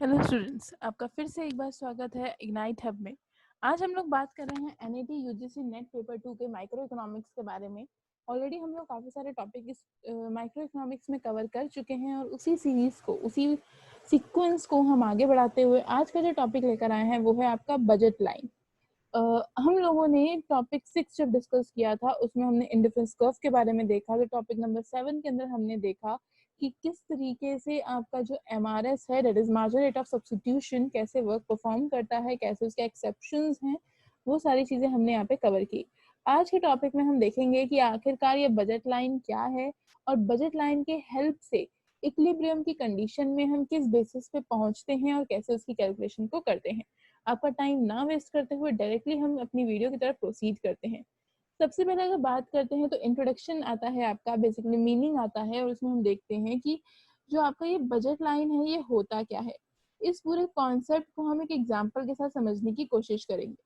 Hello students, आपका फिर से एक बार स्वागत है इग्नाइट हब में। आज हम लोग बात कर रहे हैं एनईटी यूजीसी नेट पेपर 2 के माइक्रो इकोनॉमिक्स के बारे में। ऑलरेडी हम लोग काफ़ी सारे टॉपिक इस माइक्रो इकोनॉमिक्स में कवर कर चुके हैं और उसी सीरीज को, उसी सीक्वेंस को हम आगे बढ़ाते हुए आज का जो टॉपिक लेकर आए हैं वो है आपका बजट लाइन। हम लोगों ने टॉपिक 6 जब डिस्कस किया था उसमें हमने इंडिफरेंस कर्व के बारे में देखा। तो टॉपिक नंबर 7 के अंदर हमने देखा कि किस तरीके से आपका जो MRS है, that is margin rate of substitution, कैसे वर्क परफॉर्म करता है, कैसे उसके एक्सेप्शंस हैं, वो सारी चीजें हमने यहाँ पे कवर की। आज के टॉपिक में हम देखेंगे कि आखिरकार ये बजट लाइन क्या है और बजट लाइन के हेल्प से इक्विलिब्रियम की कंडीशन में हम किस बेसिस पे पहुंचते हैं और कैसे उसकी कैलकुलेशन को करते हैं। आपका टाइम ना वेस्ट करते हुए डायरेक्टली हम अपनी वीडियो की तरफ प्रोसीड करते हैं। सबसे पहले अगर बात करते हैं तो इंट्रोडक्शन आता है आपका, बेसिकली मीनिंग आता है और उसमें हम देखते हैं कि जो आपका ये बजट लाइन है ये होता क्या है। इस पूरे कॉन्सेप्ट को हम एक एग्जांपल के साथ समझने की कोशिश करेंगे।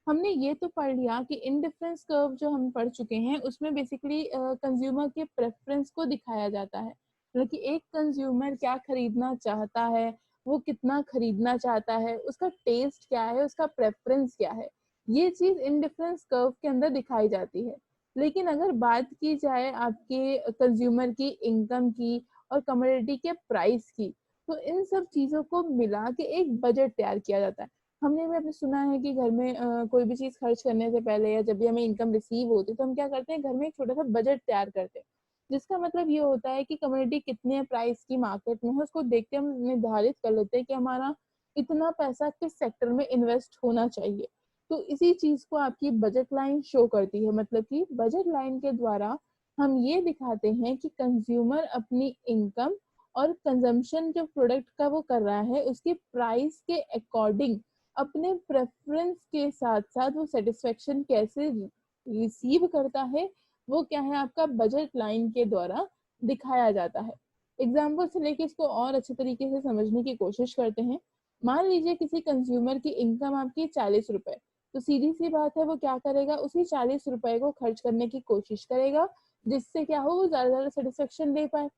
हमने ये तो पढ़ लिया कि इंडिफरेंस कर्व जो हम पढ़ चुके हैं उसमें बेसिकली कंज्यूमर के प्रेफरेंस को दिखाया जाता है, मतलब कि एक कंज्यूमर क्या खरीदना चाहता है, वो कितना खरीदना चाहता है, उसका टेस्ट क्या है, उसका प्रेफरेंस क्या है, ये चीज इंडिफरेंस कर्व के अंदर दिखाई जाती है। लेकिन अगर बात की जाए आपके कंज्यूमर की इनकम की और कमोडिटी के प्राइस की, तो इन सब चीजों को मिला के एक बजट तैयार किया जाता है। हमने भी अपने सुना है कि घर में कोई भी चीज खर्च करने से पहले या जब भी हमें इनकम रिसीव होती है तो हम क्या करते हैं, घर में एक छोटा सा बजट तैयार करते हैं, जिसका मतलब ये होता है कि कमोडिटी कितने प्राइस की मार्केट में है उसको देख के हम निर्धारित कर लेते हैं कि हमारा इतना पैसा किस सेक्टर में इन्वेस्ट होना चाहिए। तो इसी चीज को आपकी बजट लाइन शो करती है, मतलब कि बजट लाइन के द्वारा हम ये दिखाते हैं कि कंज्यूमर अपनी इनकम और कंजम्पशन जो प्रोडक्ट का वो कर रहा है उसकी प्राइस के अकॉर्डिंग अपने प्रेफरेंस के साथ साथ वो सेटिस्फेक्शन कैसे रिसीव करता है, वो क्या है आपका बजट लाइन के द्वारा दिखाया जाता है। एग्जाम्पल से लेके इसको और अच्छे तरीके से समझने की कोशिश करते हैं। मान लीजिए किसी कंज्यूमर की इनकम आपकी 40 रुपए, तो सीधी सी बात है वो क्या करेगा, उसी 40 रुपए को खर्च करने की कोशिश करेगा जिससे क्या हो वो ज्यादा सेटिस्फेक्शन ले पाए।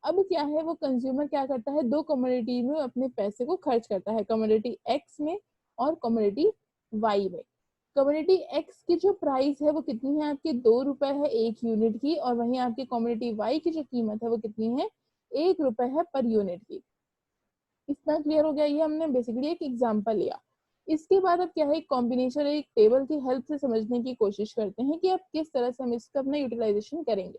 अब क्या है, वो कंज्यूमर क्या करता है, दो कमोडिटी में अपने पैसे को खर्च करता है, कमोडिटी एक्स में और कमोडिटी वाई में। कमोडिटी एक्स की जो प्राइस है वो कितनी है आपकी, 2 रुपए है एक यूनिट की, और वहीं आपकी कमोडिटी वाई की जो कीमत है वो कितनी है, 1 रुपए है पर यूनिट की। इतना क्लियर हो गया, ये हमने बेसिकली एक एग्जांपल लिया। इसके बाद अब क्या है, एक कॉम्बिनेशन, एक टेबल की हेल्प से समझने की कोशिश करते हैं कि अब किस तरह से हम इसका अपना यूटिलाइजेशन करेंगे।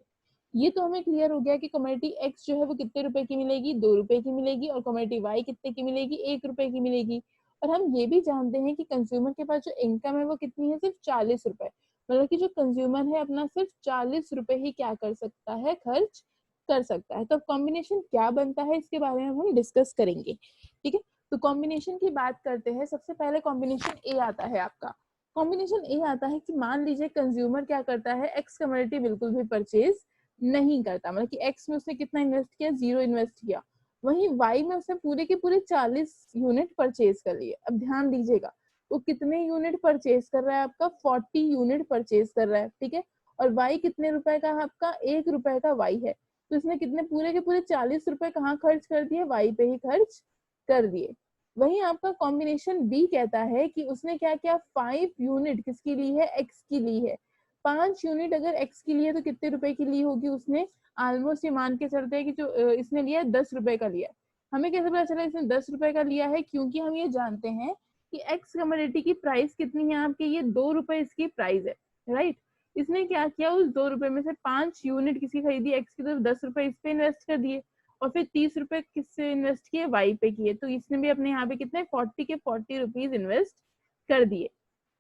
ये तो हमें क्लियर हो गया कि कमोडिटी एक्स जो है वो कितने रुपए की मिलेगी, 2 रुपए की मिलेगी, और कमोडिटी वाई कितने की मिलेगी, 1 रुपए की मिलेगी। और हम ये भी जानते हैं कि कंज्यूमर के पास जो इनकम है वो कितनी है, सिर्फ 40 रुपए। मतलब कि जो कंज्यूमर है अपना सिर्फ 40 रुपए ही क्या कर सकता है, खर्च कर सकता है। तो कॉम्बिनेशन क्या बनता है इसके बारे में हम डिस्कस करेंगे, ठीक है। तो कॉम्बिनेशन की बात करते हैं। सबसे पहले कॉम्बिनेशन ए आता है आपका। कॉम्बिनेशन ए आता है कि मान लीजिए कंज्यूमर क्या करता है, एक्स कमोडिटी बिल्कुल भी परचेज नहीं करता, मतलब कि एक्स में उसने कितना इन्वेस्ट किया, 0 इन्वेस्ट किया। वहीं वाई में उसने पूरे के पूरे 40 यूनिट परचेज कर लिए। अब ध्यान दीजिएगा, वो कितने यूनिट परचेज कर रहा है, आपका 40 यूनिट परचेज कर रहा है, ठीक है। और वाई कितने रुपए का है आपका, 1 रुपए का वाई है। तो इसने कितने पूरे के पूरे 40 रुपए कहाँ खर्च कर दिए, वाई पे ही खर्च कर दिए। वहीं आपका कॉम्बिनेशन बी कहता है कि उसने क्या किया, 5 यूनिट किसकी ली है, एक्स की ली है। 5 यूनिट अगर एक्स की ली है तो कितने रुपए की ली होगी उसने, ऑलमोस्ट ये मान के चलते हैं कि जो इसने लिया है 10 रुपए का लिया है। हमें कैसे पता चला इसने 10 रुपए का लिया है, क्योंकि हम ये जानते हैं कि एक्स कमोडिटी की प्राइस कितनी है आपके, ये 2 रुपए इसकी प्राइस है, राइट। इसने क्या किया, उस 2 रुपए में से 5 यूनिट किसकी खरीदी, एक्स की, तो 10 रुपए इस पे इन्वेस्ट कर दिए, और फिर 30 रुपए किससे इन्वेस्ट किए, वाई पे किए। तो इसने भी अपने यहाँ पे कितने 40 के 40 रुपीज इन्वेस्ट कर दिए।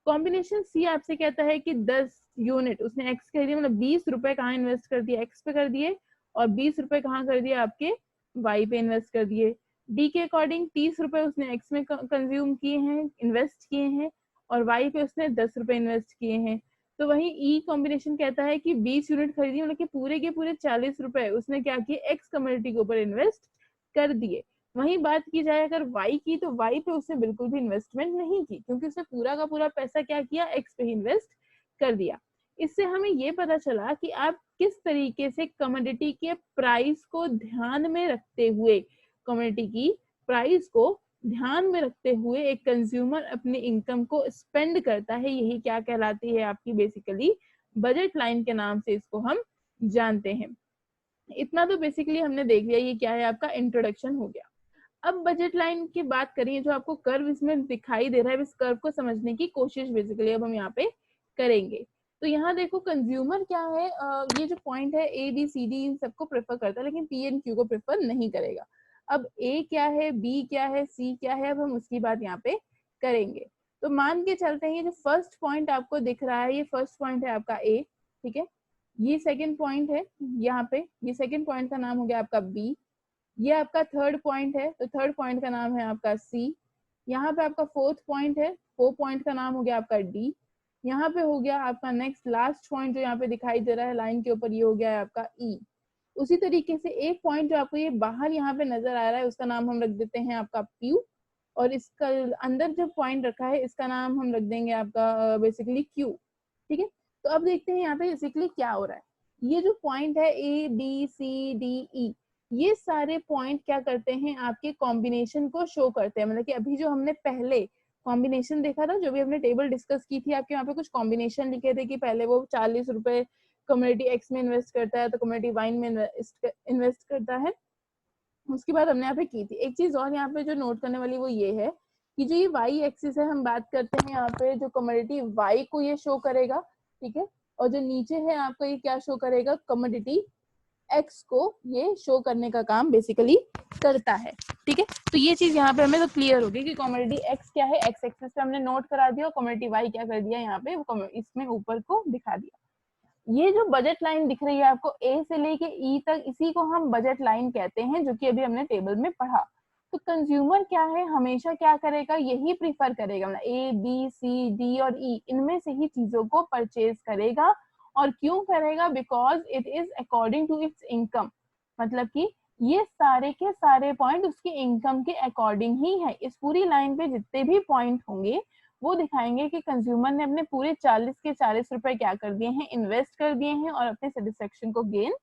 कॉम्बिनेशन सी आपसे कहता है कि 10 यूनिट उसने एक्स खरीदी, मतलब 20 रुपए कहाँ इन्वेस्ट कर दिए, एक्स पे कर दिए, और 20 रुपए कहाँ कर दिए, आपके वाई पे इन्वेस्ट कर दिए। डी के अकॉर्डिंग 30 रुपए उसने एक्स में कंज्यूम किए हैं, इन्वेस्ट किए हैं, और वाई पे उसने 10 रुपए इन्वेस्ट किए हैं। तो वही ई कॉम्बिनेशन कहता है कि 20 यूनिट खरीदी, मतलब कि पूरे के पूरे 40 रुपए उसने क्या किए, एक्स कम्युनिटी के ऊपर इन्वेस्ट कर दिए। वहीं बात की जाए अगर वाई की, तो वाई पे उसने बिल्कुल भी इन्वेस्टमेंट नहीं की, क्योंकि उसने पूरा का पूरा पैसा क्या किया, एक्स पे ही इन्वेस्ट कर दिया। इससे हमें ये पता चला कि आप किस तरीके से कमोडिटी के प्राइस को ध्यान में रखते हुए, कमोडिटी की प्राइस को ध्यान में रखते हुए एक कंज्यूमर अपने इनकम को स्पेंड करता है, यही क्या कहलाती है आपकी बेसिकली बजट लाइन के नाम से इसको हम जानते हैं। इतना तो बेसिकली हमने देख लिया, ये क्या है आपका इंट्रोडक्शन हो गया। अब बजट लाइन की बात करिए, जो आपको कर्व इसमें दिखाई दे रहा है, इस कर्व को समझने की कोशिश बेसिकली अब हम यहाँ पे करेंगे। तो यहाँ देखो कंज्यूमर क्या है, ये जो पॉइंट है ए बी सी डी इन सबको प्रेफर करता है, लेकिन पी एंड क्यू को प्रेफर नहीं करेगा। अब ए क्या है, बी क्या है, सी क्या है, अब हम उसकी बात यहाँ पे करेंगे। तो मान के चलते हैं ये जो फर्स्ट पॉइंट आपको दिख रहा है, ये फर्स्ट पॉइंट है आपका ए, ठीक है। ये सेकेंड पॉइंट है यहाँ पे, ये सेकेंड पॉइंट का नाम हो गया आपका बी। ये आपका थर्ड पॉइंट है, तो थर्ड पॉइंट का नाम है आपका सी। यहाँ पे आपका फोर्थ पॉइंट है, फोर्थ पॉइंट का नाम हो गया आपका डी। यहाँ पे हो गया आपका नेक्स्ट लास्ट पॉइंट जो यहाँ पे दिखाई दे रहा है लाइन के ऊपर, ये हो गया है आपका ई। उसी तरीके से एक पॉइंट जो आपको ये बाहर यहाँ पे नजर आ रहा है, उसका नाम हम रख देते हैं आपका प्यू, और इसका अंदर जो पॉइंट रखा है इसका नाम हम रख देंगे आपका बेसिकली क्यू, ठीक है। तो अब देखते हैं यहाँ पे बेसिकली क्या हो रहा है। ये जो पॉइंट है A B C D E, ये सारे पॉइंट क्या करते हैं आपके कॉम्बिनेशन को शो करते हैं। मतलब कि अभी जो हमने पहले कॉम्बिनेशन देखा था, जो भी हमने टेबल डिस्कस की थी, आपके यहाँ पे कुछ कॉम्बिनेशन लिखे थे कि पहले वो 40 रुपए कम्युनिटी एक्स में इन्वेस्ट करता है, तो कम्युनिटी वाई में इन्वेस्ट करता है। उसके बाद हमने यहाँ पे की थी एक चीज और, यहाँ पे जो नोट करने वाली वो ये है कि जो ये वाई एक्सिस है, हम बात करते हैं यहाँ पे जो कमोडिटी वाई को ये शो करेगा, ठीक है। और जो नीचे है आपका ये क्या शो करेगा, कमोडिटी एक्स को ये शो करने का काम बेसिकली करता है, ठीक है। तो ये चीज यहाँ पे हमें तो क्लियर होगी कि कमोडिटी एक्स क्या है, एक्स एक्सिस पे हमने नोट करा दिया, और कमोडिटी वाई क्या कर दिया यहाँ पे इसमें ऊपर को दिखा दिया। ये जो बजट लाइन दिख रही है आपको ए से लेके ई तक, इसी को हम बजट लाइन कहते हैं, जो कि अभी हमने टेबल में पढ़ा। तो कंज्यूमर क्या है, हमेशा क्या करेगा, यही प्रीफर करेगा, मतलब ए बी सी डी और ई इनमें से ही चीजों को परचेज करेगा। और क्यों करेगा, because it is according to its income. मतलब कि ये सारे के सारे पॉइंट उसकी इनकम के अकॉर्डिंग ही है। इस पूरी लाइन पे जितने भी पॉइंट होंगे वो दिखाएंगे कि कंज्यूमर ने अपने पूरे 40 के 40 रुपए क्या कर दिए हैं, इन्वेस्ट कर दिए हैं, और अपने सेटिस्फेक्शन को गेन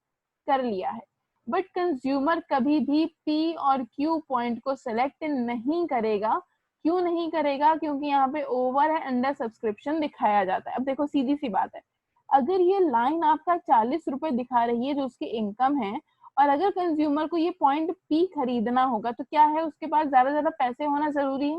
कर लिया है। बट कंज्यूमर कभी भी पी और क्यू पॉइंट को सेलेक्ट नहीं करेगा। क्यों नहीं करेगा, क्योंकि यहाँ पे ओवर है अंडर सब्सक्रिप्शन दिखाया जाता है। अब देखो सीधी सी बात है, अगर ये लाइन आपका 40 रुपए दिखा रही है जो उसकी इनकम है, और अगर कंज्यूमर को ये पॉइंट पी खरीदना होगा, तो क्या है, उसके पास ज्यादा पैसे होना जरूरी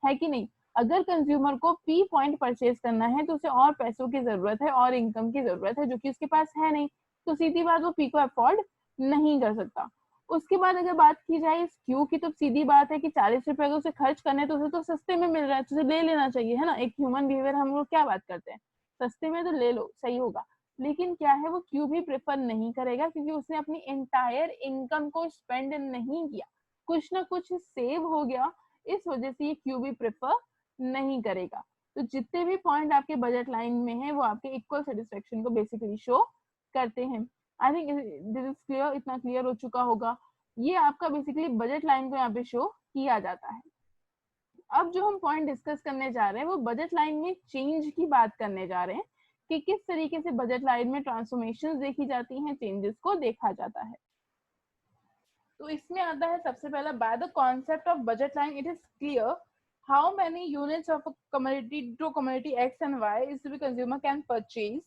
है कि नहीं। अगर कंज्यूमर को पी पॉइंट परचेज करना है तो उसे और पैसों की जरूरत है और इनकम की जरूरत है, जो कि उसके पास है नहीं। तो सीधी बात, वो पी को अफोर्ड नहीं कर सकता। उसके बाद अगर बात की जाए इस क्यू की, तो सीधी बात है कि 40 रुपए अगर उसे खर्च करने, तो उसे तो सस्ते में मिल रहा है, तो उसे ले लेना चाहिए, है ना। एक ह्यूमन बिहेवियर हम लोग क्या बात करते हैं, सस्ते में तो ले लो, सही होगा। लेकिन क्या है, वो क्यू भी प्रेफर नहीं करेगा, क्योंकि उसने अपनी एंटायर इनकम को स्पेंड नहीं किया, कुछ ना कुछ सेव हो गया, इस वजह से ये क्यू भी प्रेफर नहीं करेगा। तो जितने भी पॉइंट आपके बजट लाइन में है, वो आपके इक्वल सेटिस्फेक्शन को बेसिकली शो करते हैं। I think this is clear, इतना क्लियर हो चुका होगा। ये आपका बेसिकली बजट लाइन को यहाँ पे शो किया जाता है। अब जो हम पॉइंट डिस्कस करने जा रहे हैं, वो बजट लाइन में चेंज की बात करने जा रहे हैं, कि किस तरीके से बजट लाइन में ट्रांसफॉर्मेशन देखी जाती हैं, चेंजेस को देखा जाता है। तो इसमें आता है सबसे पहला, by the concept of budget line it is clear how many units of a commodity to commodity X and Y is the consumer can purchase,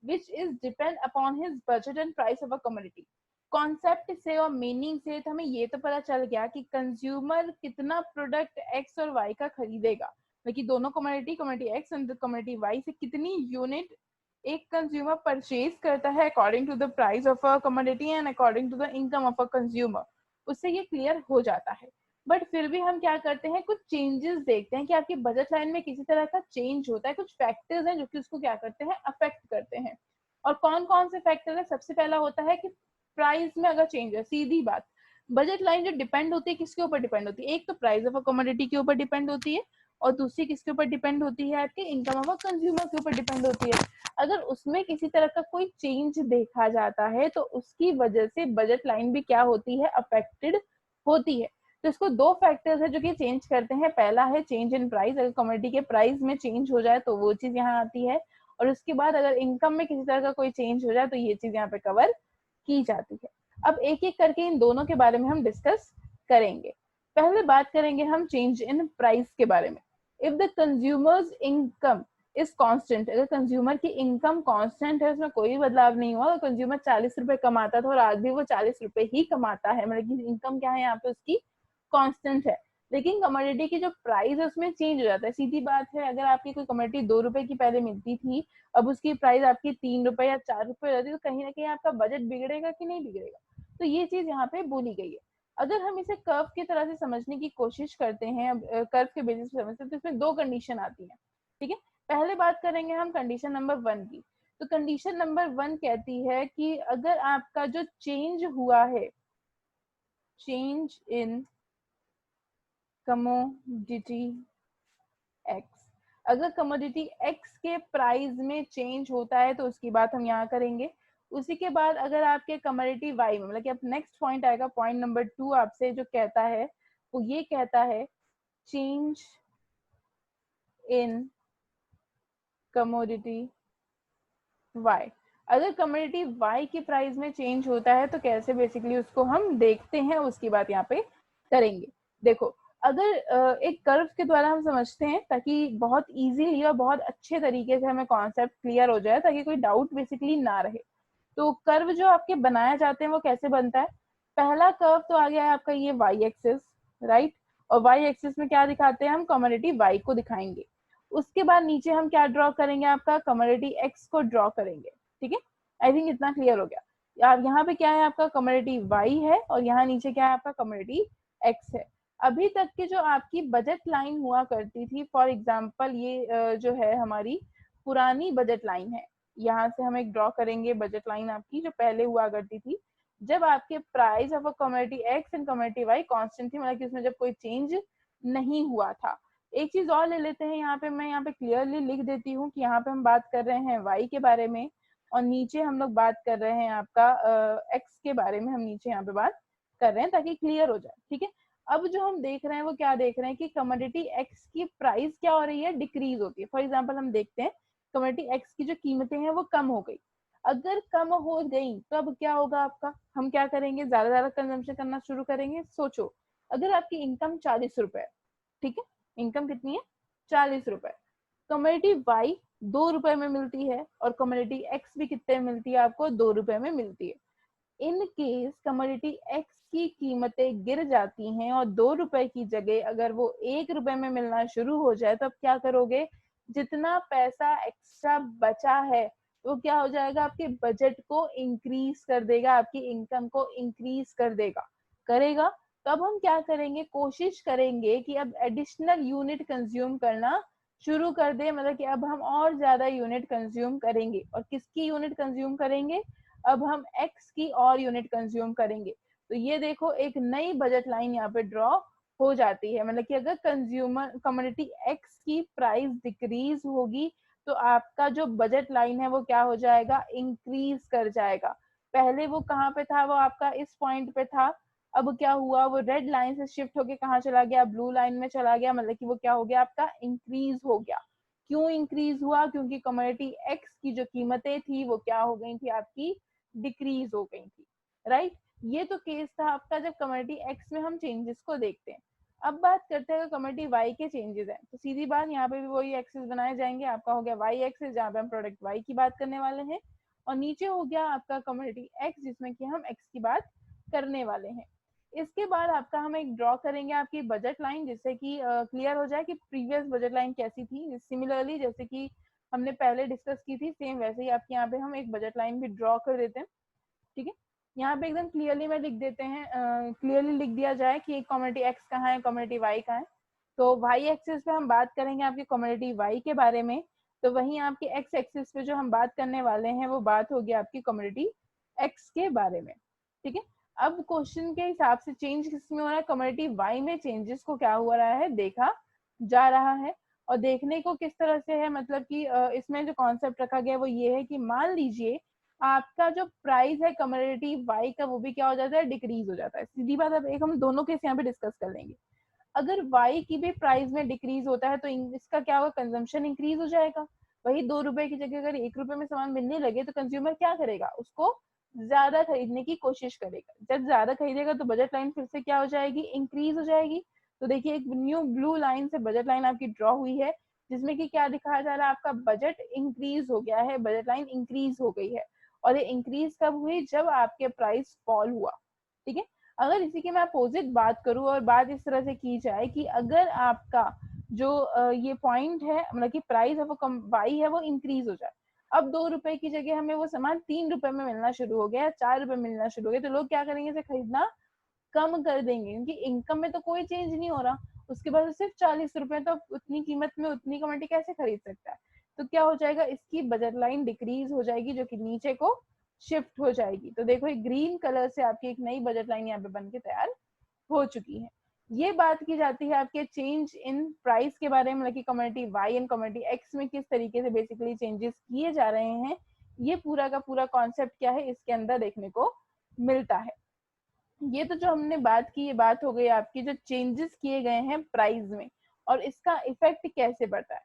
which is depend upon his budget and price of a commodity. Concept से और meaning से तो हमें ये तो पता चल गया कि कंज्यूमर कितना प्रोडक्ट एक्स और वाई का खरीदेगा, मतलब दोनों कमोडिटी एक्स और कमोडिटी वाई से कितनी यूनिट एक कंज्यूमर परचेज करता है according to the price of a commodity and according to the income of a consumer, उससे ये क्लियर हो जाता है। बट फिर भी हम क्या करते हैं, कुछ चेंजेस देखते हैं कि आपकी बजट लाइन में किसी तरह का चेंज होता है, कुछ फैक्टर्स हैं जो कि उसको क्या करते हैं, अफेक्ट करते हैं। और कौन कौन से फैक्टर है, सबसे पहला होता है कि प्राइस में अगर चेंज है, सीधी बात, बजट लाइन जो डिपेंड होती है किसके ऊपर डिपेंड होती है, एक तो प्राइस ऑफ अ कमोडिटी के ऊपर डिपेंड होती है, और दूसरी किसके ऊपर डिपेंड होती है, आपके इनकम ऑफ अ कंज्यूमर के ऊपर डिपेंड होती है। अगर उसमें किसी तरह का कोई चेंज देखा जाता है, तो उसकी वजह से बजट लाइन भी क्या होती है, अफेक्टेड होती है। तो इसको दो फैक्टर्स है जो कि चेंज करते हैं। पहला है चेंज इन प्राइस, अगर कमोडिटी के प्राइस में चेंज हो जाए तो वो चीज यहाँ आती है, और उसके बाद अगर इनकम में किसी तरह का कोई चेंज हो जाए तो ये चीज यहाँ पे कवर की जाती है। अब एक एक करके इन दोनों के बारे में हम डिस्कस करेंगे। पहले बात करेंगे हम चेंज इन प्राइस के बारे में। If the consumers income is constant, अगर कंज्यूमर की इनकम कांस्टेंट है, उसमें कोई बदलाव नहीं हुआ, कंज्यूमर 40 रुपए कमाता था और आज भी वो 40 रुपए ही कमाता है, मतलब कि इनकम क्या है यहाँ पे उसकी कांस्टेंट है, लेकिन कमोडिटी की जो प्राइस है उसमें चेंज हो जाता है। सीधी बात है, अगर आपकी कोई कमोडिटी 2 रुपए की पहले मिलती थी, अब उसकी प्राइस आपकी 3 रुपए या 4 रुपए हो जाती है, तो कहीं ना कहीं आपका बजट बिगड़ेगा कि नहीं बिगड़ेगा। तो ये चीज यहाँ पे बोली गई है। अगर हम इसे कर्व की तरह से समझने की कोशिश करते हैं, कर्व के बेसिस पे समझते हैं, तो इसमें दो कंडीशन आती है। ठीक है, पहले बात करेंगे हम कंडीशन नंबर 1 की। तो कंडीशन नंबर 1 कहती है कि अगर आपका जो चेंज हुआ है, चेंज इन कमोडिटी एक्स, अगर कमोडिटी एक्स के प्राइस में चेंज होता है तो उसकी बात हम यहाँ करेंगे। उसी के बाद अगर आपके कमोडिटी वाई में, मतलब कि अब नेक्स्ट पॉइंट आएगा, पॉइंट नंबर 2 आपसे जो कहता है वो ये कहता है चेंज इन कमोडिटी वाई। अगर कमोडिटी वाई की प्राइस में चेंज होता है तो कैसे बेसिकली उसको हम देखते हैं, उसकी बात यहाँ पे करेंगे। देखो, अगर एक कर्व के द्वारा हम समझते हैं ताकि बहुत इजीली और बहुत अच्छे तरीके से हमें कॉन्सेप्ट क्लियर हो जाए, ताकि कोई डाउट बेसिकली ना रहे। तो कर्व जो आपके बनाए जाते हैं वो कैसे बनता है? पहला कर्व तो आ गया है आपका ये वाई एक्सिस, राइट, और वाई एक्सिस में क्या दिखाते हैं हम? कमोडिटी वाई को दिखाएंगे। उसके बाद नीचे हम क्या ड्रॉ करेंगे? आपका कमोडिटी एक्स को ड्रॉ करेंगे। ठीक है, आई थिंक इतना क्लियर हो गया। अब यहाँ पे क्या है? आपका कमोडिटी वाई है और यहाँ नीचे क्या है? आपका कमोडिटी एक्स है। अभी तक की जो आपकी बजट लाइन हुआ करती थी, फॉर एग्जाम्पल ये जो है हमारी पुरानी बजट लाइन है, यहाँ से हम एक ड्रॉ करेंगे बजट लाइन आपकी जो पहले हुआ करती थी, जब आपके price of a commodity X and commodity Y constant थी, मतलब कि उसमें जब कोई चेंज नहीं हुआ था। एक चीज और ले लेते हैं, यहाँ पे मैं यहाँ पे क्लियरली लिख देती हूँ कि यहाँ पे हम बात कर रहे हैं वाई के बारे में और नीचे हम लोग बात कर रहे हैं आपका एक्स के बारे में, हम नीचे यहाँ पे बात कर रहे हैं ताकि क्लियर हो जाए। ठीक है, अब जो हम देख रहे हैं वो क्या देख रहे हैं कि कमोडिटी एक्स की प्राइस क्या हो रही है? डिक्रीज होती है। फॉर एग्जाम्पल हम देखते हैं कमोडिटी एक्स की जो कीमतें हैं वो कम हो गई। अगर कम हो गई तो अब क्या होगा आपका? हम क्या करेंगे? ज्यादा कंजम्पशन करना शुरू करेंगे। सोचो, अगर आपकी इनकम 40 रुपए है, ठीक है, इनकम कितनी है? 40 रुपए। कमोडिटी वाई 2 रुपए में मिलती है और कमोडिटी एक्स भी कितने में मिलती है? आपको 2 रुपए में मिलती है। इन केस कमोडिटी एक्स की कीमतें गिर जाती हैं और 2 रुपए की जगह अगर वो 1 रुपए में मिलना शुरू हो जाए, तो अब क्या करोगे? जितना पैसा एक्स्ट्रा बचा है वो क्या हो जाएगा? आपके बजट को इंक्रीज कर देगा, आपकी इनकम को इंक्रीज कर देगा, करेगा। तो अब हम क्या करेंगे? कोशिश करेंगे कि अब एडिशनल यूनिट कंज्यूम करना शुरू कर दे, मतलब कि अब हम और ज्यादा यूनिट कंज्यूम करेंगे। और किसकी यूनिट कंज्यूम करेंगे? अब हम एक्स की और यूनिट कंज्यूम करेंगे। तो ये देखो, एक नई बजट लाइन यहाँ पे ड्रॉ हो जाती है, मतलब कि अगर कंज्यूमर कमोडिटी एक्स की प्राइस डिक्रीज होगी तो आपका जो बजट लाइन है वो क्या हो जाएगा? इंक्रीज कर जाएगा। पहले वो कहाँ पे था? वो आपका इस पॉइंट पे था। अब क्या हुआ? वो रेड लाइन से शिफ्ट होके कहाँ चला गया? ब्लू लाइन में चला गया, मतलब कि वो क्या हो गया? आपका इंक्रीज हो गया। क्यों इंक्रीज हुआ? क्योंकि कमोडिटी एक्स की जो कीमतें थी वो क्या हो गई थी? आपकी डिक्रीज हो गई थी, राइट। ये तो केस था आपका जब कमोडिटी एक्स में हम चेंजेस को देखते हैं। अब बात करते हैं कमोडिटी वाई के चेंजेस हैं, तो सीधी बात यहाँ पे भी वही एक्सेस बनाए जाएंगे। आपका हो गया वाई एक्सेस, जहाँ पे हम प्रोडक्ट वाई की बात करने वाले हैं, और नीचे हो गया आपका कमोडिटी एक्स जिसमें कि हम एक्स की बात करने वाले हैं। इसके बाद आपका हम एक ड्रॉ करेंगे आपकी बजट लाइन, जिससे कि क्लियर हो जाए कि प्रीवियस बजट लाइन कैसी थी। सिमिलरली जैसे कि हमने पहले डिस्कस की थी, सेम वैसे ही आपके यहाँ पे हम एक बजट लाइन भी ड्रॉ कर देते हैं। ठीक है, यहाँ पे एकदम क्लियरली में लिख देते हैं, क्लियरली लिख दिया जाए कि कमोडिटी एक्स कहाँ है, कमोडिटी वाई कहाँ है। तो वाई एक्सिस पे हम बात करेंगे आपकी कमोडिटी वाई के बारे में, तो वहीं आपके एक्स एक्सिस पे जो हम बात करने वाले हैं वो बात होगी आपकी कमोडिटी एक्स के बारे में। ठीक है, अब क्वेश्चन के हिसाब से चेंज किसमें हो रहा है? कमोडिटी वाई में चेंजेस को क्या हो रहा है? देखा जा रहा है। और देखने को किस तरह से है, मतलब कि इसमें जो कॉन्सेप्ट रखा गया वो ये है कि मान लीजिए आपका जो प्राइस है कमोडिटी वाई का वो भी क्या हो जाता है? डिक्रीज हो जाता है। सीधी बात, अब एक हम दोनों केस यहाँ पे डिस्कस कर लेंगे। अगर वाई की भी प्राइस में डिक्रीज होता है तो इसका क्या होगा? कंजम्पशन इंक्रीज हो जाएगा। वही 2 रुपए की जगह अगर 1 रुपए में सामान मिलने लगे तो कंज्यूमर क्या करेगा? उसको ज्यादा खरीदने की कोशिश करेगा। जब ज्यादा खरीदेगा तो बजट लाइन फिर से क्या हो जाएगी, इंक्रीज हो जाएगी। तो देखिए एक न्यू ब्लू लाइन से बजट लाइन आपकी ड्रॉ हुई है, जिसमें कि क्या दिखाया जा रहा है, आपका बजट इंक्रीज हो गया है, बजट लाइन इंक्रीज हो गई है। और ये इंक्रीज कब हुई, जब आपके प्राइस फॉल हुआ। ठीक है। अगर इसी की मैं अपोजिट बात करूं और बात इस तरह से की जाए कि अगर आपका जो ये पॉइंट है, मतलब कि प्राइस ऑफ वाई है, वो इंक्रीज हो जाए, अब 2 रुपए की जगह हमें वो सामान 3 रुपए में मिलना शुरू हो गया, 4 रुपए मिलना शुरू हो गया, तो लोग क्या करेंगे, इसे खरीदना कम कर देंगे, क्योंकि इनकम में तो कोई चेंज नहीं हो रहा। उसके बाद सिर्फ 40 रुपए, तो उतनी कीमत में उतनी क्वांटिटी कैसे खरीद सकता है। तो क्या हो जाएगा, इसकी बजट लाइन डिक्रीज हो जाएगी, जो कि नीचे को शिफ्ट हो जाएगी। तो देखो एक ग्रीन कलर से आपकी एक नई बजट लाइन यहाँ पे बन के तैयार हो चुकी है। ये बात की जाती है आपके चेंज इन प्राइस के बारे में, मतलब कि community Y and community X में किस तरीके से बेसिकली चेंजेस किए जा रहे हैं। ये पूरा का पूरा कॉन्सेप्ट क्या है, इसके अंदर देखने को मिलता है। ये तो जो हमने बात की, ये बात हो गई आपकी जो चेंजेस किए गए हैं प्राइस में और इसका इफेक्ट कैसे पड़ता है।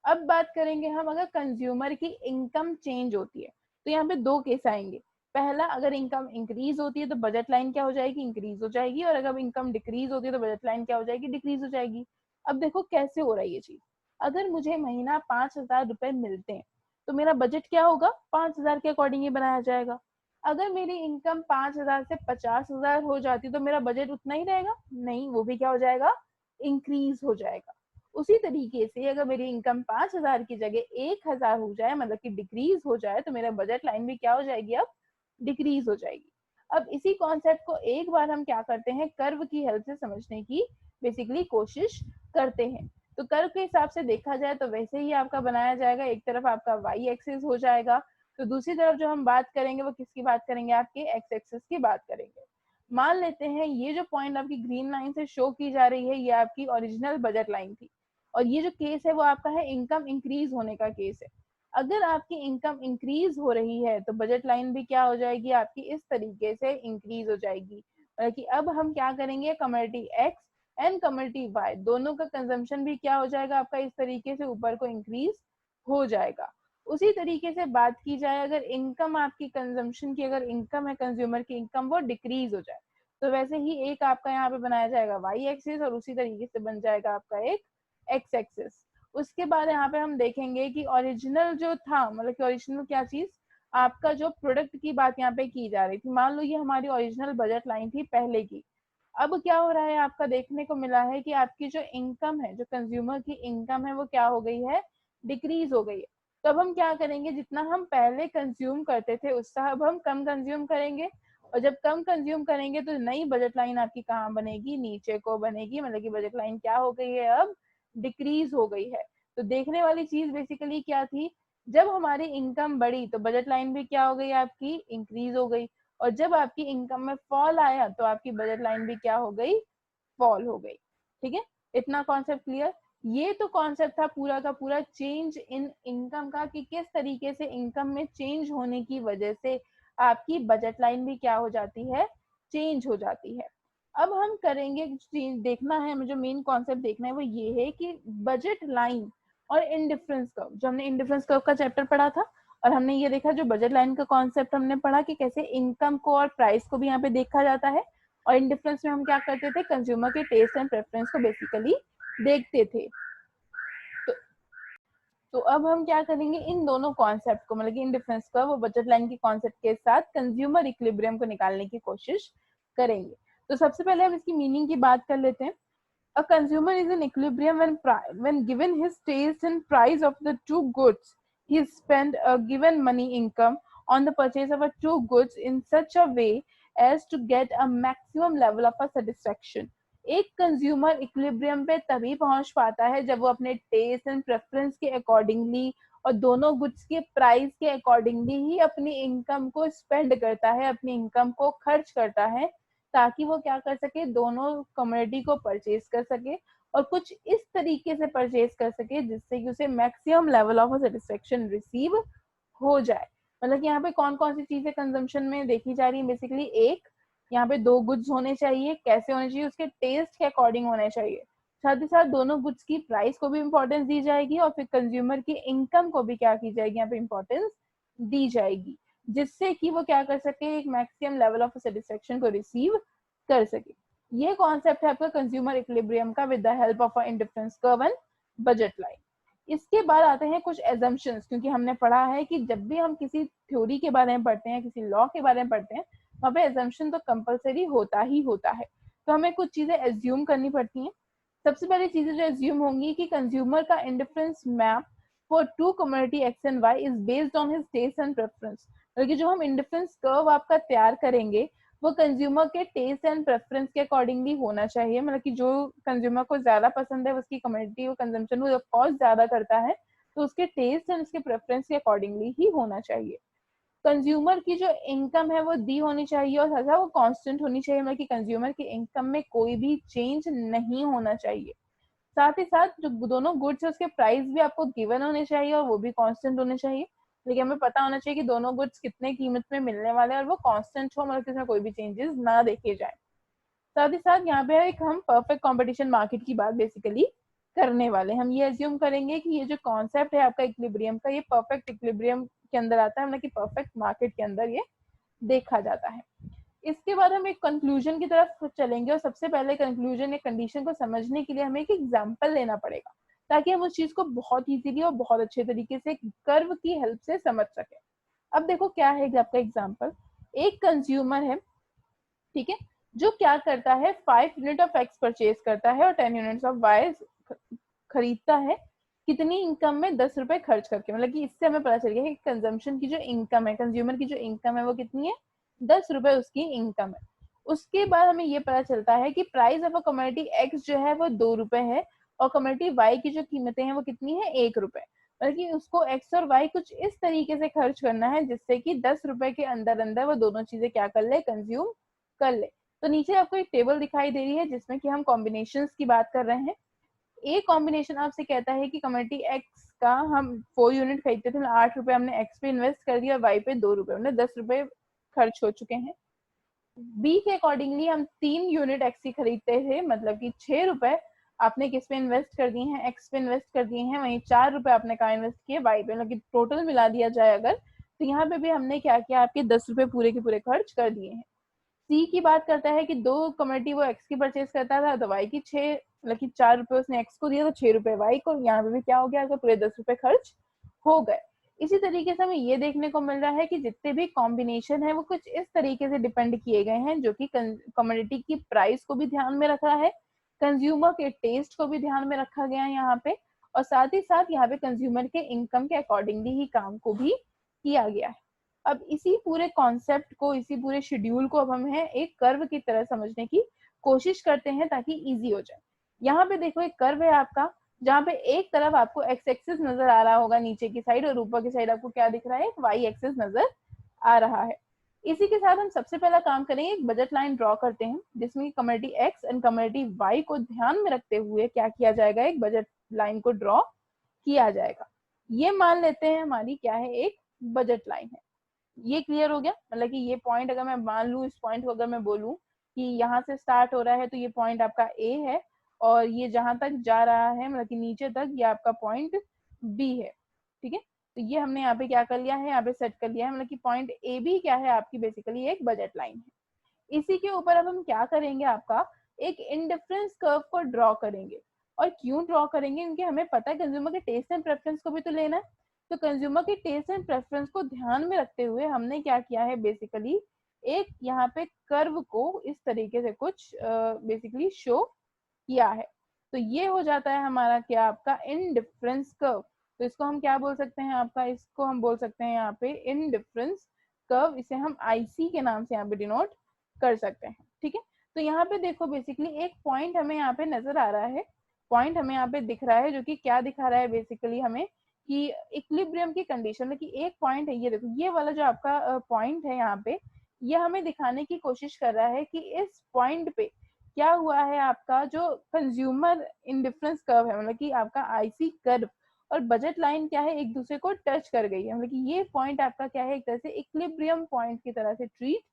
अब बात करेंगे हम, अगर कंज्यूमर की इनकम चेंज होती है तो यहाँ पे दो केस आएंगे। पहला, अगर इनकम इंक्रीज होती है तो बजट लाइन क्या हो जाएगी, इंक्रीज हो जाएगी, और अगर इनकम डिक्रीज होती है तो बजट लाइन क्या हो जाएगी, डिक्रीज हो जाएगी। अब देखो कैसे हो रहा है ये चीज। अगर मुझे महीना 5,000 रुपए मिलते हैं तो मेरा बजट क्या होगा, 5,000 के अकॉर्डिंग ही बनाया जाएगा। अगर मेरी इनकम 5,000 से 50,000 हो जाती तो मेरा बजट उतना ही रहेगा, नहीं, वो भी क्या हो जाएगा, इंक्रीज हो जाएगा। उसी तरीके से अगर मेरी इनकम 5,000 की जगह 1,000 हो जाए, मतलब कि डिक्रीज हो जाए, तो मेरा बजट लाइन भी क्या हो जाएगी, अब डिक्रीज हो जाएगी। अब इसी कॉन्सेप्ट को एक बार हम क्या करते हैं, कर्व की हेल्प से समझने की बेसिकली कोशिश करते हैं। तो कर्व के हिसाब से देखा जाए तो वैसे ही आपका बनाया जाएगा, एक तरफ आपका वाई एक्सिस हो जाएगा, तो दूसरी तरफ जो हम बात करेंगे वो किसकी बात करेंगे, आपके एक्स एक्सिस की बात करेंगे। मान लेते हैं ये जो पॉइंट आपकी ग्रीन लाइन से शो की जा रही है, ये आपकी ओरिजिनल बजट लाइन थी, और ये जो केस है वो आपका है इनकम इंक्रीज होने का केस है। अगर आपकी इनकम इंक्रीज हो रही है तो बजट लाइन भी क्या हो जाएगी, आपकी इस तरीके से इंक्रीज हो जाएगी। कि अब हम क्या करेंगे, community X and community Y दोनों का कंजम्पशन भी क्या हो जाएगा, आपका इस तरीके से ऊपर को इंक्रीज हो जाएगा। उसी तरीके से बात की जाए, अगर इनकम आपकी कंजम्पशन की, अगर इनकम है कंज्यूमर की इनकम, वो डिक्रीज हो जाए, तो वैसे ही एक आपका यहाँ पे बनाया जाएगा वाई एक्सिस, और उसी तरीके से बन जाएगा आपका एक एक्स एक्सिस। उसके बाद यहाँ पे हम देखेंगे कि ओरिजिनल जो था, मतलब कि ओरिजिनल क्या चीज, आपका जो प्रोडक्ट की बात यहाँ पे की जा रही थी, मान लो ये हमारी ओरिजिनल बजट लाइन थी पहले की। अब क्या हो रहा है, आपका देखने को मिला है कि आपकी जो इनकम है, जो कंज्यूमर की इनकम है, वो क्या हो गई है, डिक्रीज हो गई है। तो अब हम क्या करेंगे, जितना हम पहले कंज्यूम करते थे उससे अब हम कम कंज्यूम करेंगे, और जब कम कंज्यूम करेंगे तो नई बजट लाइन आपकी कहाँ बनेगी, नीचे को बनेगी, मतलब कि बजट लाइन क्या हो गई है, अब डिक्रीज हो गई है। तो देखने वाली चीज बेसिकली क्या थी, जब हमारी इनकम बढ़ी तो बजट लाइन भी क्या हो गई, आपकी इंक्रीज हो गई, और जब आपकी इनकम में फॉल आया तो आपकी बजट लाइन भी क्या हो गई, फॉल हो गई। ठीक है, इतना कॉन्सेप्ट क्लियर। ये तो कॉन्सेप्ट था पूरा का पूरा चेंज इन इनकम का, कि किस तरीके से इनकम में चेंज होने की वजह से आपकी बजट लाइन भी क्या हो जाती है, चेंज हो जाती है। अब हम करेंगे देखना है, हमें जो मेन कॉन्सेप्ट देखना है वो ये है कि बजट लाइन और इंडिफरेंस कर्व, जो हमने इंडिफरेंस कर्व का चैप्टर पढ़ा था, और हमने ये देखा जो बजट लाइन का कॉन्सेप्ट हमने पढ़ा कि कैसे इनकम को और प्राइस को भी यहाँ पे देखा जाता है, और इंडिफरेंस में हम क्या करते थे, कंज्यूमर के टेस्ट एंड प्रेफरेंस को बेसिकली देखते थे। तो, तो अब हम क्या करेंगे, इन दोनों कॉन्सेप्ट को, मतलब कि इंडिफरेंस कर्व और बजट लाइन के कॉन्सेप्ट के साथ कंज्यूमर इक्विलिब्रियम को निकालने की कोशिश करेंगे। तो सबसे पहले हम इसकी मीनिंग की बात कर लेते हैं। A consumer is in equilibrium when given his taste and price of the two goods. He spend a given money income on the purchase of a two goods in such a way as to get a maximum level of a satisfaction. एक consumer equilibrium पे तभी पहुंच पाता है जब वो अपने test and preference के अकॉर्डिंगली और दोनों गुड्स के प्राइस के अकॉर्डिंगली ही अपनी इनकम को स्पेंड करता है, अपनी इनकम को खर्च करता है, ताकि वो क्या कर सके, दोनों कमोडिटी को परचेज कर सके, और कुछ इस तरीके से परचेज कर सके जिससे कि उसे maximum level of satisfaction receive हो जाए। मतलब कि यहाँ पे कौन कौन सी चीजें कंजम्पशन में देखी जा रही है, बेसिकली एक, यहाँ पे दो गुड्स होने चाहिए, कैसे होने चाहिए, उसके टेस्ट के अकॉर्डिंग होने चाहिए, साथ ही साथ दोनों गुड्स की प्राइस को भी इंपॉर्टेंस दी जाएगी, और फिर कंज्यूमर की इनकम को भी क्या की जाएगी, यहाँ पे इंपॉर्टेंस दी जाएगी। जिससे कि वो क्या कर सके, एक मैक्सिमम लेवल ऑफ सेटिस्फेक्शन को रिसीव कर सके। ये कॉन्सेप्ट है आपका कंज्यूमर इक्विलिब्रियम का with the help of a indifference curve and budget line. इसके बाद आते हैं कुछ एजम्पशंस, क्योंकि हमने पढ़ा है कि जब भी हम किसी थ्योरी के बारे में पढ़ते हैं, किसी लॉ के बारे में पढ़ते हैं, वहाँ पे एजम्पशन तो कंपलसरी होता ही होता है। तो हमें कुछ चीजें एज्यूम करनी पड़ती हैं। सबसे पहली चीजें जो एज्यूम होंगी कि कंज्यूमर का indifference map for two community X and Y is based on his taste and preference. बल्कि जो हम इंडिफरेंस कर्व आपका तैयार करेंगे वो कंज्यूमर के टेस्ट एंड प्रेफरेंस के अकॉर्डिंगली होना चाहिए। मतलब कि जो कंज्यूमर को ज्यादा पसंद है, उसकी कम्युनिटी वो कंजम्पशन वो कॉस्ट ज्यादा करता है, तो उसके टेस्ट एंड उसके प्रेफरेंस के अकॉर्डिंगली ही होना चाहिए। कंज्यूमर की जो इनकम है वो दी होनी चाहिए और साथ वो कांस्टेंट होनी चाहिए। मतलब कि कंज्यूमर की इनकम में कोई भी चेंज नहीं होना चाहिए। साथ ही साथ जो दोनों गुड्स है उसके प्राइस भी आपको गिवन होने चाहिए और वो भी कांस्टेंट होने चाहिए। लेकिन हमें पता होना चाहिए कि दोनों गुड्स कितने कीमत में मिलने वाले हैं और वो कांस्टेंट हो, मतलब इसमें कोई भी चेंजेस ना देखे जाए। साथ ही साथ यहाँ पे एक हम परफेक्ट कंपटीशन मार्केट की बात बेसिकली करने वाले। हम ये एज्यूम करेंगे कि ये जो कॉन्सेप्ट है आपका इक्विलिब्रियम का, ये परफेक्ट इक्विलिब्रियम के अंदर आता है, मतलब कि परफेक्ट मार्केट के अंदर ये देखा जाता है। इसके बाद हम एक कंक्लूजन की तरफ चलेंगे और सबसे पहले कंक्लूजन या कंडीशन को समझने के लिए हमें एक एग्जांपल लेना पड़ेगा ताकि हम उस चीज को बहुत इजीली और बहुत अच्छे तरीके से कर्व की हेल्प से समझ सके। अब देखो क्या है आपका एग्जांपल। एक कंज्यूमर है, ठीक है, जो क्या करता है 5 यूनिट ऑफ एक्स परचेज करता है और 10 यूनिट्स ऑफ वाई खरीदता है। कितनी इनकम में? 10 रुपए खर्च करके। मतलब कि इससे हमें पता चल गया कि कंजम्पशन की जो इनकम है, कंज्यूमर की जो इनकम है वो कितनी है? 10 रुपए उसकी इनकम है। उसके बाद हमें ये पता चलता है कि price of a commodity x जो है वो 2 रुपए है और कमोडिटी वाई की जो कीमतें हैं वो कितनी है? 1 रुपए। मतलब कि उसको एक्स और वाई कुछ इस तरीके से खर्च करना है जिससे कि 10 रुपए के अंदर अंदर वो दोनों चीजें क्या कर ले? कंज्यूम कर ले। तो नीचे आपको एक टेबल दिखाई दे रही है जिसमें कि हम कॉम्बिनेशंस की बात कर रहे हैं। एक कॉम्बिनेशन आपसे कहता है कि कमोडिटी एक्स का हम 4 यूनिट खरीदते थे, 8 रुपए हमने एक्स पे इन्वेस्ट कर दिया, वाई पे 2 रुपए, हमने 10 रुपए खर्च हो चुके हैं। बी के अकॉर्डिंगली हम 3 यूनिट एक्स की खरीदते थे, मतलब कि 6 रुपए आपने किस पे इन्वेस्ट कर दिए हैं? एक्स पे इन्वेस्ट कर दिए हैं। वहीं 4 रुपए आपने कहाँ इन्वेस्ट किए? वाई पे। मतलब कि टोटल मिला दिया जाए अगर, तो यहाँ पे भी हमने क्या किया? आपके 10 रुपए पूरे के पूरे खर्च कर दिए हैं। सी की बात करता है कि 2 कमोडिटी वो एक्स की परचेज करता था, तो वाई की 6, मतलब कि 4 रुपए उसने एक्स को दिया तो 6 रुपए वाई को। यहाँ पे भी क्या हो गया? पूरे 10 रुपए खर्च हो गए। इसी तरीके से हमें ये देखने को मिल रहा है कि जितने भी कॉम्बिनेशन है वो कुछ इस तरीके से डिपेंड किए गए हैं, जो कि कमोडिटी की प्राइस को भी ध्यान में रखा है, कंज्यूमर के टेस्ट को भी ध्यान में रखा गया है यहाँ पे, और साथ ही साथ यहाँ पे कंज्यूमर के इनकम के अकॉर्डिंगली ही काम को भी किया गया है। अब इसी पूरे कॉन्सेप्ट को, इसी पूरे शेड्यूल को अब हम है एक कर्व की तरह समझने की कोशिश करते हैं ताकि इजी हो जाए। यहाँ पे देखो एक कर्व है आपका, जहाँ पे एक तरफ आपको एक्स एक्सिस नजर आ रहा होगा नीचे की साइड, और ऊपर की साइड आपको क्या दिख रहा है? एक वाई एक्सिस नजर आ रहा है। इसी के साथ हम सबसे पहला काम करेंगे, एक बजट लाइन ड्रॉ करते हैं जिसमें commodity X and commodity Y को ध्यान में रखते हुए क्या किया जाएगा? एक बजट लाइन को ड्रॉ किया जाएगा। ये मान लेते हैं हमारी क्या है? एक बजट लाइन है। ये क्लियर हो गया? मतलब कि ये पॉइंट अगर मैं मान लू, इस पॉइंट को अगर मैं बोलूं कि यहाँ से स्टार्ट हो रहा है तो ये पॉइंट आपका ए है, और ये जहां तक जा रहा है मतलब कि नीचे तक, ये आपका पॉइंट बी है। ठीक है, तो ये हमने यहाँ पे क्या कर लिया है? यहाँ पे सेट कर लिया है। मतलब कि पॉइंट ए बी क्या है? आपकी बेसिकली एक बजट लाइन है। इसी के ऊपर अब हम क्या करेंगे? आपका एक इंडिफरेंस कर्व को ड्रॉ करेंगे। और क्यों ड्रॉ करेंगे? क्योंकि हमें पता है कंज्यूमर के टेस्ट एंड प्रेफरेंस को भी तो लेना है। तो कंज्यूमर के टेस्ट एंड प्रेफरेंस को ध्यान में रखते हुए हमने क्या किया है? बेसिकली एक यहाँ पे कर्व को इस तरीके से कुछ बेसिकली शो किया है। तो ये हो जाता है हमारा क्या? आपका इंडिफरेंस कर्व। तो इसको हम क्या बोल सकते हैं? आपका इसको हम बोल सकते हैं यहाँ पे इंडिफरेंस कर्व। इसे हम आईसी के नाम से यहाँ पे डिनोट कर सकते हैं। ठीक है, तो यहाँ पे देखो बेसिकली एक पॉइंट हमें यहाँ पे नजर आ रहा है, पॉइंट हमें यहाँ पे दिख रहा है, जो कि क्या दिखा रहा है बेसिकली हमें? कि इक्विलिब्रियम की कंडीशन में कि एक पॉइंट है, ये देखो ये वाला जो आपका पॉइंट है यहाँ पे, ये हमें दिखाने की कोशिश कर रहा है कि इस पॉइंट पे क्या हुआ है? आपका जो कंज्यूमर इंडिफरेंस कर्व है, मतलब कि आपका आईसी कर्व और बजट लाइन क्या है? एक दूसरे को टच कर गई है। मतलब कि ये पॉइंट आपका क्या है? एक तरह से इक्विलिब्रियम पॉइंट की तरह से ट्रीट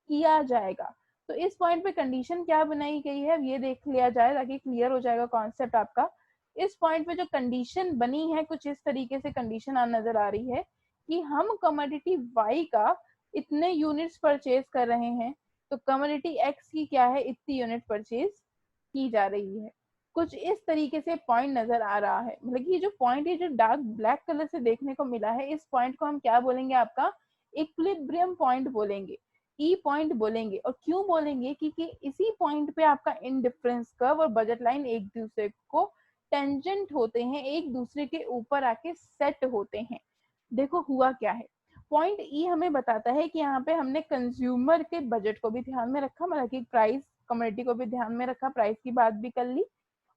किया जाएगा। तो इस पॉइंट पे कंडीशन क्या बनाई गई है ये देख लिया जाए ताकि क्लियर हो जाएगा कॉन्सेप्ट आपका। इस पॉइंट पे जो कंडीशन बनी है कुछ इस तरीके से कंडीशन नजर आ रही है कि हम कमोडिटी Y का इतने यूनिट्स परचेज कर रहे हैं, तो कमोडिटी X की क्या है, इतनी यूनिट परचेज की जा रही है। कुछ इस तरीके से पॉइंट नजर आ रहा है। मतलब ये जो पॉइंट है, जो डार्क ब्लैक कलर से देखने को मिला है, इस पॉइंट को हम क्या बोलेंगे, आपका इक्विलिब्रियम पॉइंट बोलेंगे, ई पॉइंट बोलेंगे। और क्यों बोलेंगे, क्योंकि इसी पॉइंट पे आपका इंडिफरेंस कर्व और बजट लाइन एक दूसरे को टेंजेंट होते हैं, एक दूसरे के ऊपर आके सेट होते हैं। देखो हुआ क्या है, पॉइंट ई हमें बताता है कि यहाँ पे हमने कंज्यूमर के बजट को भी ध्यान में रखा, मतलब कि प्राइस कमोडिटी को भी ध्यान में रखा, प्राइस की बात भी कर ली,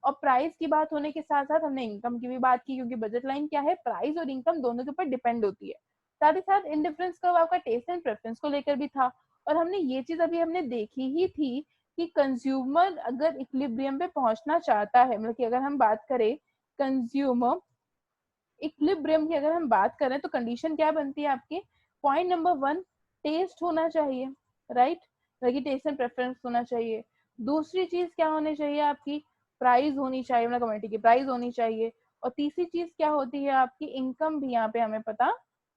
और प्राइस की बात होने के साथ साथ हमने इनकम की भी बात की, क्योंकि बजट लाइन क्या है, प्राइस और इनकम दोनों के ऊपर डिपेंड होती है। साथ ही साथ इंडिफरेंस कर्व आपका टेस्ट एंड प्रेफरेंस को लेकर भी था। और हमने ये चीज अभी हमने देखी ही थी कि कंज्यूमर अगर इक्विलिब्रियम पे पहुंचना चाहता है, मतलब कि अगर हम बात करें कंज्यूमर इक्विलिब्रियम की, अगर हम बात करें तो कंडीशन क्या बनती है आपकी, पॉइंट नंबर 1 टेस्ट होना चाहिए, राइट, टेस्ट एंड प्रेफरेंस होना चाहिए। दूसरी चीज क्या होनी चाहिए आपकी, प्राइस होनी चाहिए, मतलब कमोडिटी की प्राइस होनी चाहिए। और तीसरी चीज क्या होती है आपकी, इनकम भी यहाँ पे हमें पता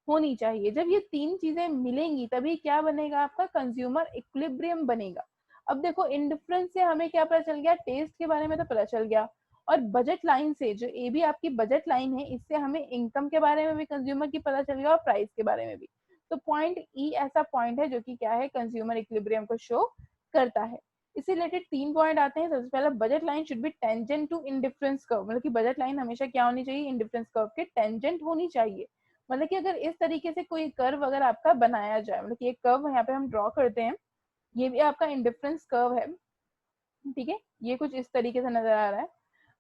होनी चाहिए। जब ये तीन चीजें मिलेंगी तभी क्या बनेगा, आपका कंज्यूमर इक्विलिब्रियम बनेगा। अब देखो इंडिफरेंस से हमें क्या पता चल गया, टेस्ट के बारे में तो पता चल गया, और बजट लाइन से, जो ए भी आपकी बजट लाइन है, इससे हमें इनकम के बारे में भी कंज्यूमर की पता चल गया और प्राइस के बारे में भी। तो पॉइंट ई ऐसा पॉइंट है जो कि क्या है, कंज्यूमर इक्विलिब्रियम को शो करता है। इससे रिलेटेड 3 पॉइंट आते हैं। सबसे पहला, budget line should be tangent to indifference curve, मतलब कि बजट लाइन हमेशा क्या होनी चाहिए, इंडिफरेंस कर्व के टेंजेंट होनी चाहिए। मतलब कि अगर इस तरीके से कोई कर्व अगर आपका बनाया जाए, मतलब कि एक कर्व यहाँ पे हम ड्रॉ करते हैं, ये भी आपका इंडिफरेंस कर्व है, ठीक है, ये कुछ इस तरीके से नजर आ रहा है।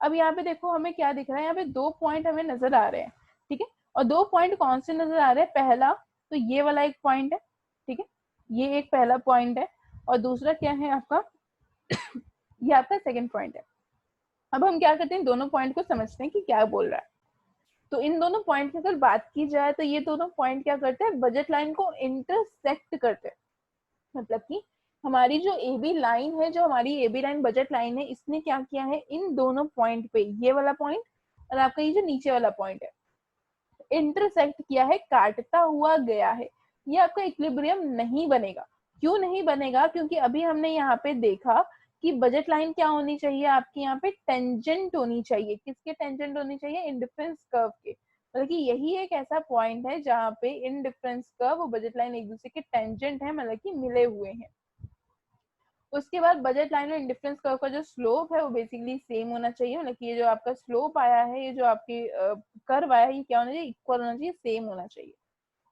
अब यहाँ पे देखो हमें क्या दिख रहा है, यहाँ पे 2 पॉइंट हमें नजर आ रहे हैं, ठीक है, और 2 पॉइंट कौन से नजर आ रहे हैं, पहला तो ये वाला एक पॉइंट है, ठीक है, ये एक पहला पॉइंट है, और दूसरा क्या है आपका ये आपका सेकंड पॉइंट है। अब हम क्या करते हैं, दोनों पॉइंट को समझते हैं कि क्या बोल रहा है। तो इन दोनों पॉइंट की अगर बात की जाए तो ये दोनों पॉइंट क्या करते हैं, बजट लाइन को इंटरसेक्ट करते हैं। मतलब कि हमारी जो ए बी लाइन है, जो हमारी A B line budget line है, इसने क्या किया है, इन दोनों पॉइंट पे, ये वाला पॉइंट और आपका ये जो नीचे वाला पॉइंट है, इंटरसेक्ट किया है, काटता हुआ गया है। ये आपका इक्विलिब्रियम नहीं बनेगा। क्यों नहीं बनेगा, क्योंकि अभी हमने यहाँ पे देखा कि बजट लाइन क्या होनी चाहिए आपकी, यहाँ पे टेंजेंट होनी चाहिए। किसके टेंजेंट होनी चाहिए, इंडिफरेंस कर्व के। मतलब कि यही एक ऐसा पॉइंट है जहाँ पे इंडिफरेंस कर्व और बजट लाइन एक दूसरे के टेंजेंट है, मतलब कि मिले हुए हैं। उसके बाद बजट लाइन और इंडिफरेंस कर्व का जो स्लोप है वो बेसिकली सेम होना चाहिए, मतलब कि ये जो आपका स्लोप आया है, ये जो आपकी कर्व आया है, ये क्या होना चाहिए, इक्वल होना चाहिए, सेम होना चाहिए।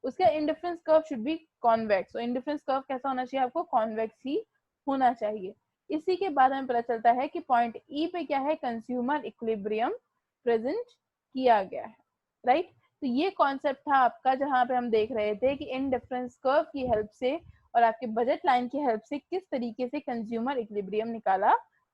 उसका indifference curve should be convex. तो इंडिफरेंस कर्व कैसा होना चाहिए, आपको कॉन्वेक्स ही होना चाहिए। इसी के बाद हमें पता चलता है कि पॉइंट ई पे क्या है, कंज्यूमर इक्विलिब्रियम प्रेजेंट किया गया है, राइट। तो ये कॉन्सेप्ट था आपका, जहां पे हम देख रहे थे कि इंडिफरेंस कर्व की हेल्प से और आपके बजट लाइन की हेल्प से किस तरीके से कंज्यूमर इक्विलिब्रियम निकाला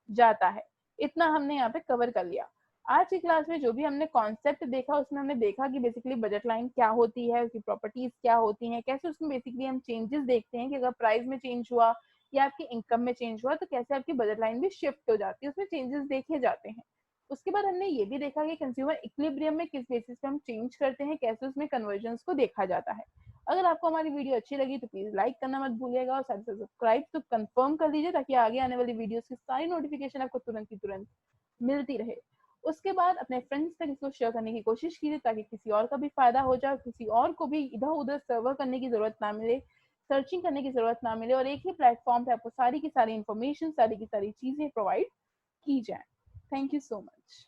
जाता है। इतना हमने यहाँ पे कवर कर लिया। आज की क्लास में जो भी हमने कॉन्सेप्ट देखा, उसमें हमने देखा कि बेसिकली बजट लाइन क्या होती है, उसकी प्रॉपर्टीज क्या होती हैं, कैसे उसमें बेसिकली हम चेंजेस देखते हैं कि अगर प्राइस में चेंज हुआ या आपकी इनकम में चेंज हुआ तो कैसे आपकी बजट लाइन भी शिफ्ट हो जाती है, उसमें चेंजेस देखे जाते हैं। उसके बाद हमने ये भी देखा कि कंज्यूमर इक्विलिब्रियम में किस बेसिस पे हम चेंज करते हैं, कैसे उसमें कन्वर्जन्स को देखा जाता है। अगर आपको हमारी वीडियो अच्छी लगी तो प्लीज लाइक करना मत भूलिएगा, और साथ ही सब्सक्राइब तो कंफर्म कर लीजिए, ताकि आगे आने वाली वीडियोस की सारी नोटिफिकेशन आपको तुरंत की तुरंत मिलती रहे। उसके बाद अपने फ्रेंड्स तक इसको शेयर करने की कोशिश कीजिए, ताकि किसी और का भी फायदा हो जाए, किसी और को भी इधर उधर सर्वर करने की जरूरत ना मिले, सर्चिंग करने की जरूरत ना मिले, और एक ही प्लेटफॉर्म पे आपको सारी की सारी इंफॉर्मेशन, सारी की सारी चीजें प्रोवाइड की जाए। Thank you so much.